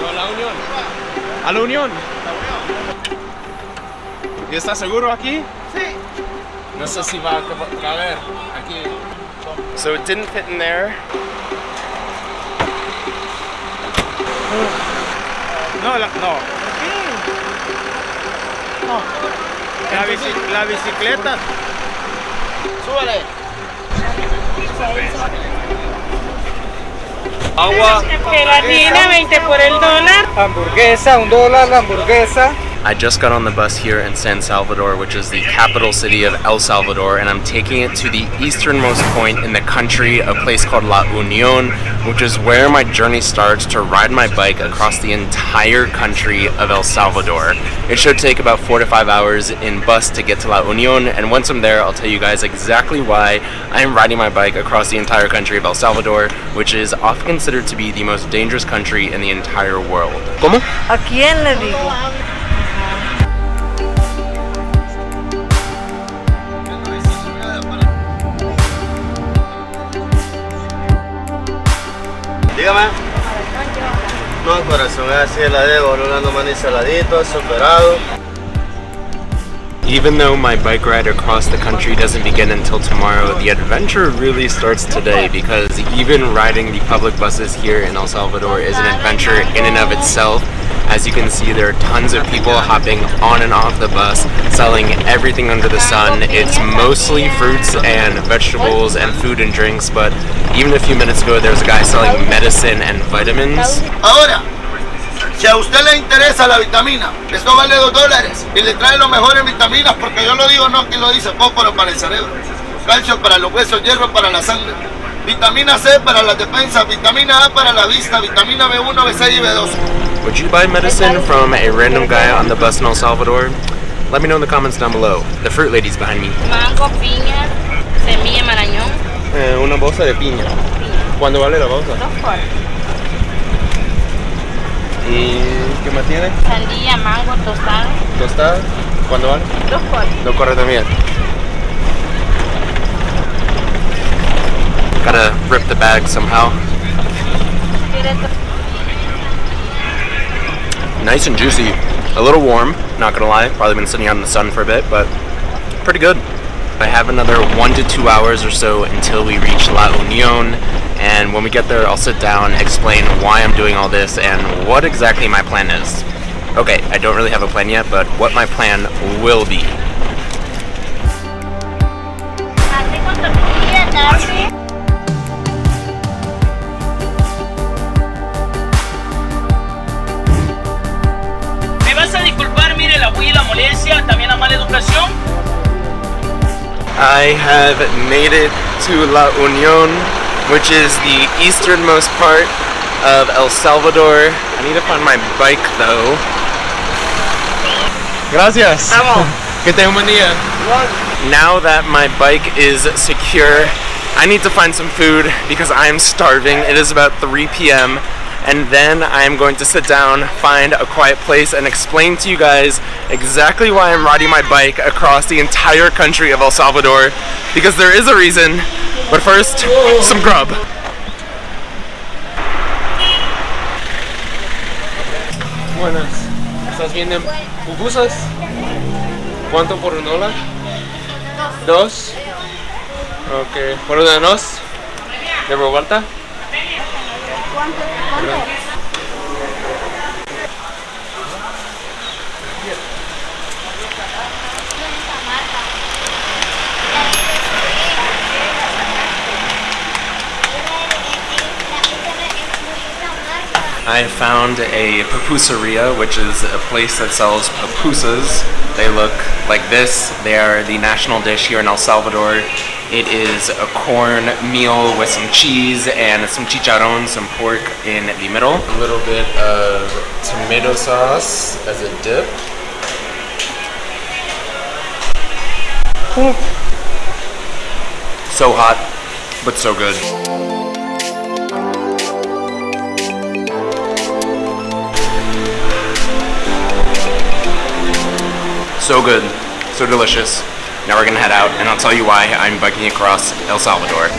No, la Unión. A la Unión. ¿Y estás seguro aquí? Sí. No sé si va a caber aquí. So it didn't fit in there. No, no. No. La bicicleta. Súbale. Agua. Gelatina, 20 por el dólar. Hamburguesa, $1 la hamburguesa. I just got on the bus here in San Salvador, which is the capital city of El Salvador, and I'm taking it to the easternmost point in the country, a place called La Unión, which is where my journey starts to ride my bike across the entire country of El Salvador. It should take about 4 to 5 hours in bus to get to La Unión, and once I'm there, I'll tell you guys exactly why I am riding my bike across the entire country of El Salvador, which is often considered to be the most dangerous country in the entire world. ¿Cómo? ¿A quién le digo? Dígame. No, corazón, es así la debo, no maní saladito, superado. Even though my bike ride across the country doesn't begin until tomorrow, the adventure really starts today, because even riding the public buses here in El Salvador is an adventure in and of itself. As you can see, there are tons of people hopping on and off the bus, selling everything under the sun. It's mostly fruits and vegetables and food and drinks, but even a few minutes ago there was a guy selling medicine and vitamins. Ahora, si a usted le interesa la vitamina, esto vale $2 y le trae lo mejor en vitaminas, porque yo lo digo, no quien lo dice, fósforo para el cerebro, calcio para los huesos, hierro para la sangre, vitamina C para las defensas, vitamina A para la vista, vitamina B1, B6 y B12. Would you buy medicine from a random guy on the bus in El Salvador? Let me know in the comments down below. The fruit lady's behind me. Mango, piña, semilla, marañón. Una bolsa de piña. ¿Cuánto vale la bolsa? 2 cuartos. ¿Y qué más tiene? Sandía, mango, tostado. ¿Tostada? ¿Cuánto vale? 2 cuartos. 2 cuartos también. Gotta rip the bag somehow. Nice and juicy. A little warm, not gonna lie. Probably been sitting out in the sun for a bit, but pretty good. I have another 1 to 2 hours or so until we reach La Unión, and when we get there I'll sit down, explain why I'm doing all this and what exactly my plan is. Okay, I don't really have a plan yet, but what my plan will be. Me vas a disculpar, mire, la bulla y la molestia, también la mala educación. I have made it to La Unión, which is the easternmost part of El Salvador. I need to find my bike though. Gracias. Que tenga un buen día. Now that my bike is secure, I need to find some food because I am starving. It is about 3 p.m. and then I am going to sit down, find a quiet place, and explain to you guys exactly why I'm riding my bike across the entire country of El Salvador, because there is a reason. But first, some grub. Buenas. ¿Estás viendo pupusas? ¿Cuánto por $1? 2. Ok. ¿Por una de nos? ¿De vuelta? I found a pupuseria, which is a place that sells pupusas. They look like this. They are the national dish here in El Salvador. It is a corn meal with some cheese and some chicharron, some pork in the middle. A little bit of tomato sauce as a dip. So hot, but so good. So good, so delicious. Now we're gonna head out and I'll tell you why I'm biking across El Salvador.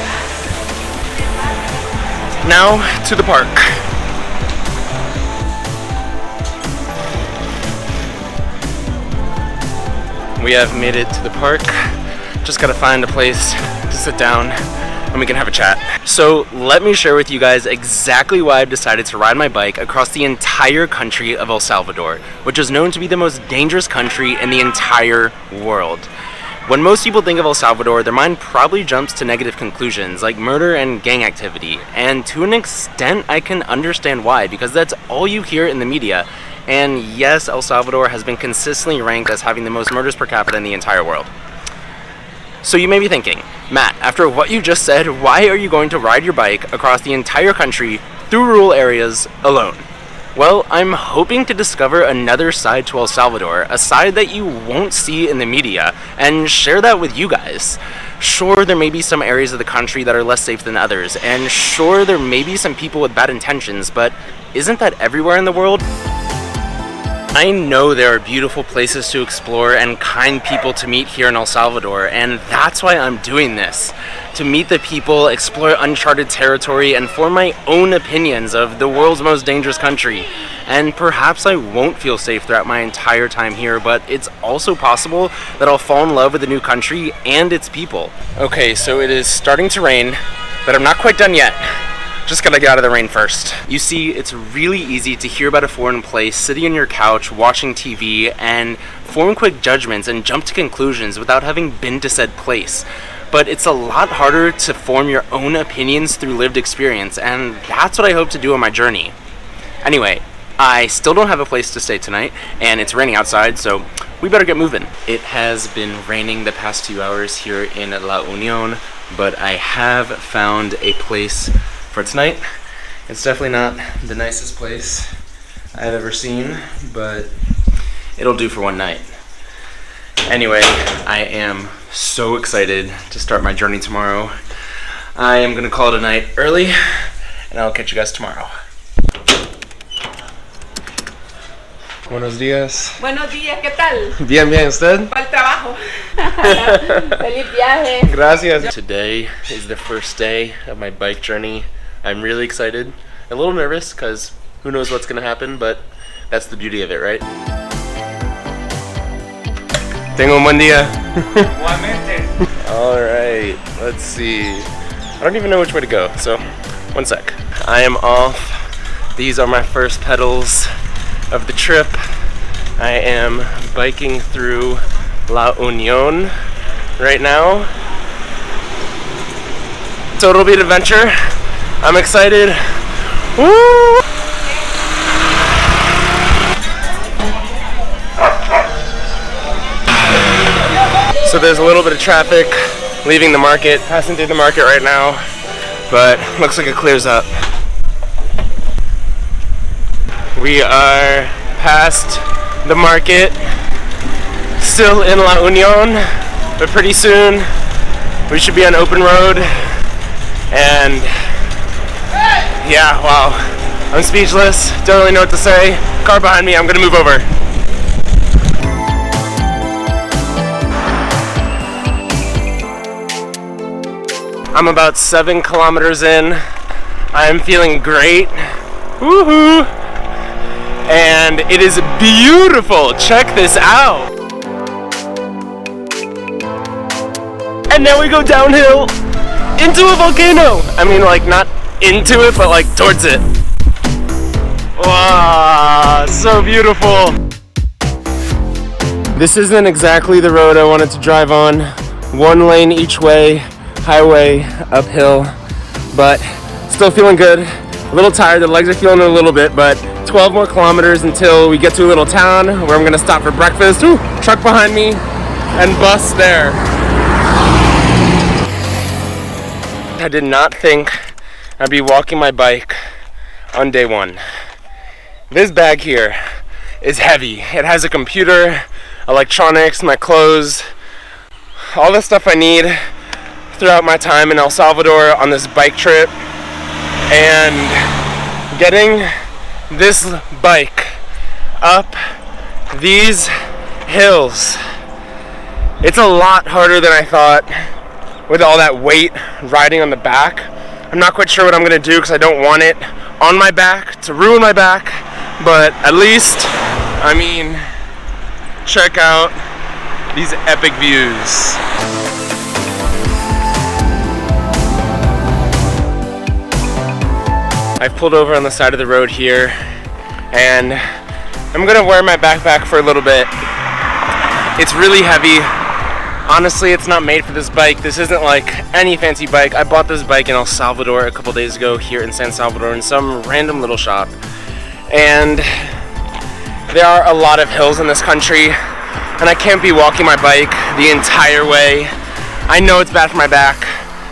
Now to the park. We have made it to the park. Just gotta find a place to sit down and we can have a chat. So let me share with you guys exactly why I've decided to ride my bike across the entire country of El Salvador, which is known to be the most dangerous country in the entire world. When most people think of El Salvador, their mind probably jumps to negative conclusions like murder and gang activity. And to an extent, I can understand why, because that's all you hear in the media. And yes, El Salvador has been consistently ranked as having the most murders per capita in the entire world. So you may be thinking, Matt, after what you just said, why are you going to ride your bike across the entire country through rural areas alone? Well, I'm hoping to discover another side to El Salvador, a side that you won't see in the media, and share that with you guys. Sure, there may be some areas of the country that are less safe than others, and sure, there may be some people with bad intentions, but isn't that everywhere in the world? I know there are beautiful places to explore and kind people to meet here in El Salvador, and that's why I'm doing this. To meet the people, explore uncharted territory, and form my own opinions of the world's most dangerous country. And perhaps I won't feel safe throughout my entire time here, but it's also possible that I'll fall in love with the new country and its people. Okay, so it is starting to rain, but I'm not quite done yet. Just gotta get out of the rain first. You see, it's really easy to hear about a foreign place, sitting on your couch, watching TV, and form quick judgments and jump to conclusions without having been to said place. But it's a lot harder to form your own opinions through lived experience, and that's what I hope to do on my journey. Anyway, I still don't have a place to stay tonight, and it's raining outside, so we better get moving. It has been raining the past 2 hours here in La Union, but I have found a place for tonight. It's definitely not the nicest place I've ever seen, but it'll do for one night. Anyway, I am so excited to start my journey tomorrow. I am gonna call it a night early, and I'll catch you guys tomorrow. Buenos días. Buenos días, ¿qué tal? Bien, bien, ¿usted? Para el trabajo. Feliz viaje. Gracias. Today is the first day of my bike journey. I'm really excited. A little nervous because who knows what's gonna happen, but that's the beauty of it, right? Tengo un buen día. All right, let's see. I don't even know which way to go, so one sec. I am off. These are my first pedals of the trip. I am biking through La Union right now. So it'll be an adventure. I'm excited. Woo! So there's a little bit of traffic leaving the market, passing through the market right now, but looks like it clears up. We are past the market, still in La Union, but pretty soon we should be on open road. And yeah, wow, I'm speechless, don't really know what to say. Car behind me, I'm gonna move over. I'm about 7 kilometers in. I'm feeling great. Woohoo! And it is beautiful. Check this out. And now we go downhill into a volcano. I mean, like, not into it, but like towards it. Wow, so beautiful. This isn't exactly the road I wanted to drive on. 1 lane each way, highway, uphill, but still feeling good. A little tired, the legs are feeling a little bit, but 12 more kilometers until we get to a little town where I'm gonna stop for breakfast. Ooh, truck behind me, and bus there. I did not think I'd be walking my bike on day 1. This bag here is heavy. It has a computer, electronics, my clothes, all the stuff I need throughout my time in El Salvador on this bike trip. And getting this bike up these hills, it's a lot harder than I thought with all that weight riding on the back. I'm not quite sure what I'm gonna do because I don't want it on my back to ruin my back, but at least, I mean, check out these epic views. I've pulled over on the side of the road here, and I'm gonna wear my backpack for a little bit. It's really heavy. Honestly, it's not made for this bike. This isn't like any fancy bike. I bought this bike in El Salvador a couple days ago here in San Salvador in some random little shop. And there are a lot of hills in this country, and I can't be walking my bike the entire way. I know it's bad for my back,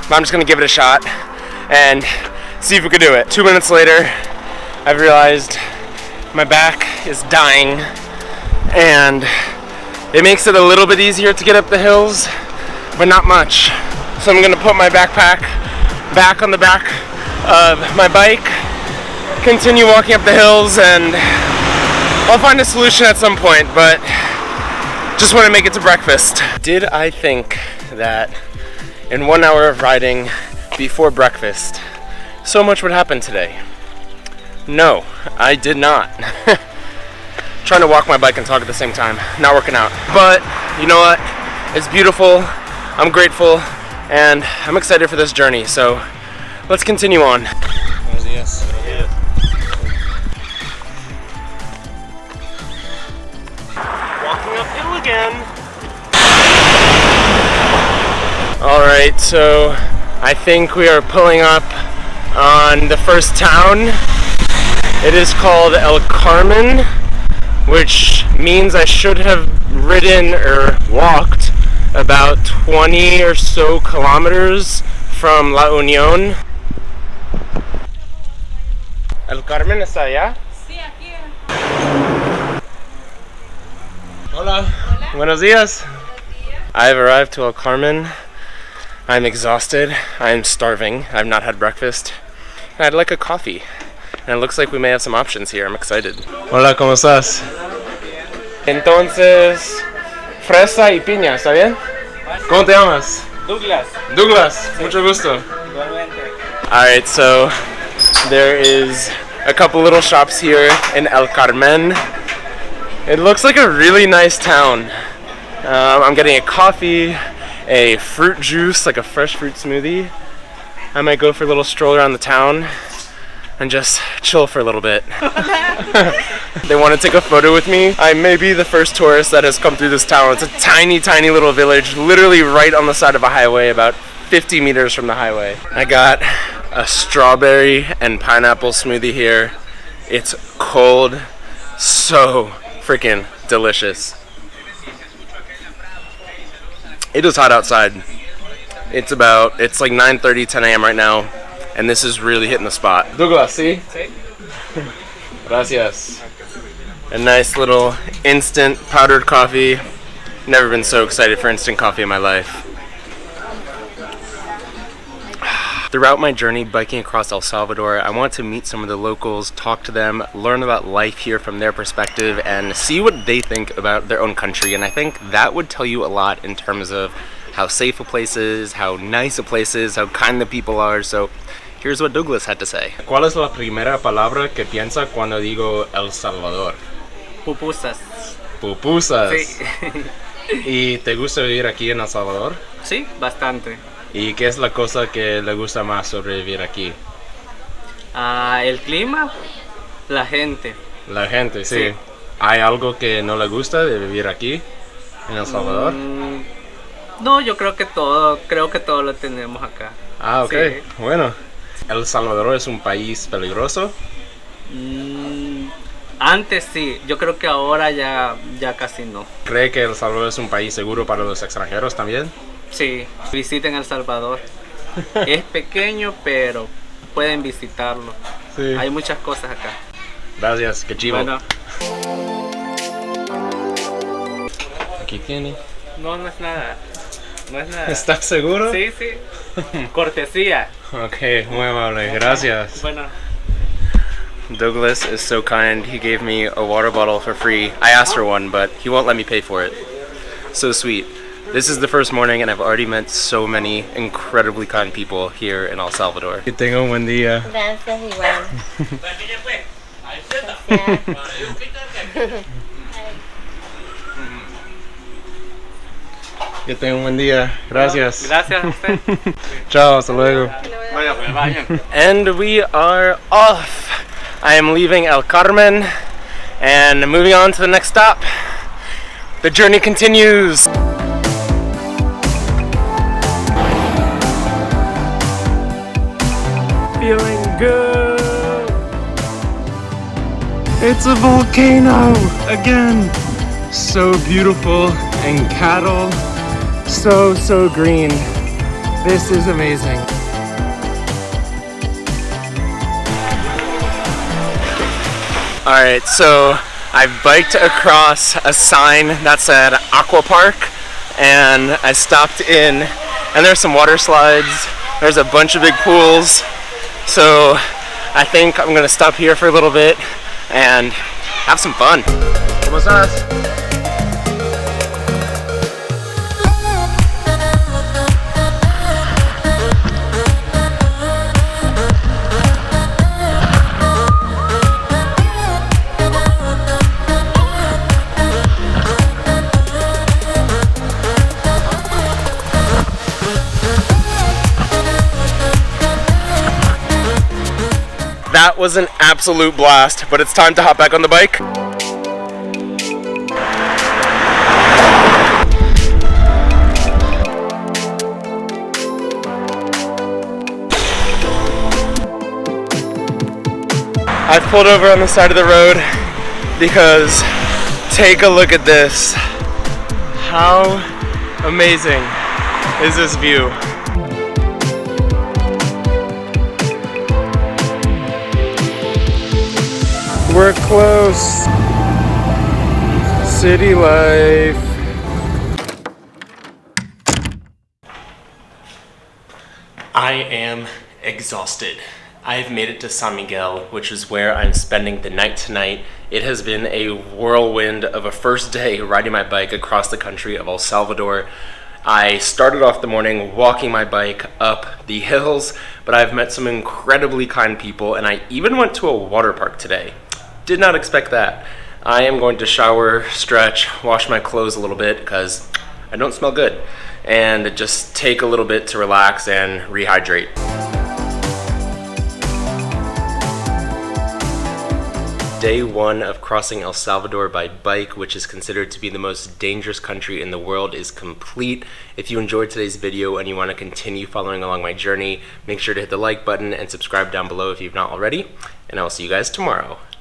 but I'm just gonna give it a shot and see if we could do it. 2 minutes later, I've realized my back is dying, and it makes it a little bit easier to get up the hills, but not much. So I'm gonna put my backpack back on the back of my bike, continue walking up the hills, and I'll find a solution at some point, but just want to make it to breakfast. Did I think that in 1 hour of riding before breakfast, so much would happen today? No, I did not. Trying to walk my bike and talk at the same time, not working out. But you know what? It's beautiful, I'm grateful, and I'm excited for this journey. So let's continue on. Buenos días. Walking uphill again. All right, so I think we are pulling up on the first town. It is called El Carmen, which means I should have ridden or walked about 20 or so kilometers from La Unión. El Carmen está allá? Sí, aquí. Hola. Hola. Buenos días. I've arrived to El Carmen. I'm exhausted. I'm starving. I've not had breakfast. And I'd like a coffee. And it looks like we may have some options here. I'm excited. Hola, ¿cómo estás? Entonces, fresa y piña, ¿está bien? ¿Cómo te llamas? Douglas. Douglas, mucho gusto. Igualmente. Alright, so there is a couple little shops here in El Carmen. It looks like a really nice town. I'm getting a coffee, a fruit juice, like a fresh fruit smoothie. I might go for a little stroll around the town and just chill for a little bit. They want to take a photo with me. I may be the first tourist that has come through this town. It's a tiny, tiny little village, literally right on the side of a highway, about 50 meters from the highway. I got a strawberry and pineapple smoothie here. It's cold, so freaking delicious. It is hot outside. It's like 9:30, 10 a.m. right now, and this is really hitting the spot. Douglas, ¿sí? Sí. Gracias. A nice little instant powdered coffee. Never been so excited for instant coffee in my life. Throughout my journey biking across El Salvador, I want to meet some of the locals, talk to them, learn about life here from their perspective, and see what they think about their own country. And I think that would tell you a lot in terms of how safe a place is, how nice a place is, how kind the people are. So here's what Douglas had to say. ¿Cuál es la primera palabra que piensa cuando digo El Salvador? Pupusas. Pupusas. Sí. ¿Y te gusta vivir aquí en El Salvador? Sí, bastante. ¿Y qué es la cosa que le gusta más sobre vivir aquí? El clima, la gente. La gente, sí. Sí. ¿Hay algo que no le gusta de vivir aquí en El Salvador? No, yo creo que todo lo tenemos acá. Ah, ok. Sí. Bueno. ¿El Salvador es un país peligroso? Antes sí, yo creo que ahora ya casi no. ¿Cree que El Salvador es un país seguro para los extranjeros también? Sí, visiten El Salvador. Es pequeño, pero pueden visitarlo. Sí. Hay muchas cosas acá. Gracias, qué chivo. Bueno. Aquí tiene. No es nada. No es nada. ¿Estás seguro? Sí, sí. Cortesía. Ok, muy amable, gracias. Bueno. Douglas is so kind. He gave me a water bottle for free. I asked for one, but he won't let me pay for it. So sweet. This is the first morning and I've already met so many incredibly kind people here in El Salvador. Que tenga un buen día. Gracias, igual. Gracias. Que tenga un buen día. Gracias. Gracias a usted. Ciao, hasta luego. And we are off. I am leaving El Carmen and moving on to the next stop. The journey continues. Feeling good. It's a volcano again. So beautiful and cattle so green. This is amazing. Alright, so I biked across a sign that said Aquapark, and I stopped in, and there's some water slides, there's a bunch of big pools, so I think I'm gonna stop here for a little bit and have some fun. ¿Cómo estás? That was an absolute blast, but it's time to hop back on the bike. I've pulled over on the side of the road because take a look at this. How amazing is this view? We're close. City life. I am exhausted. I've made it to San Miguel, which is where I'm spending the night tonight. It has been a whirlwind of a first day riding my bike across the country of El Salvador. I started off the morning walking my bike up the hills, but I've met some incredibly kind people, and I even went to a water park today. Did not expect that. I am going to shower, stretch, wash my clothes a little bit because I don't smell good, and just take a little bit to relax and rehydrate. Day one of crossing El Salvador by bike, which is considered to be the most dangerous country in the world, is complete. If you enjoyed today's video and you want to continue following along my journey, make sure to hit the like button and subscribe down below if you've not already, and I'll see you guys tomorrow.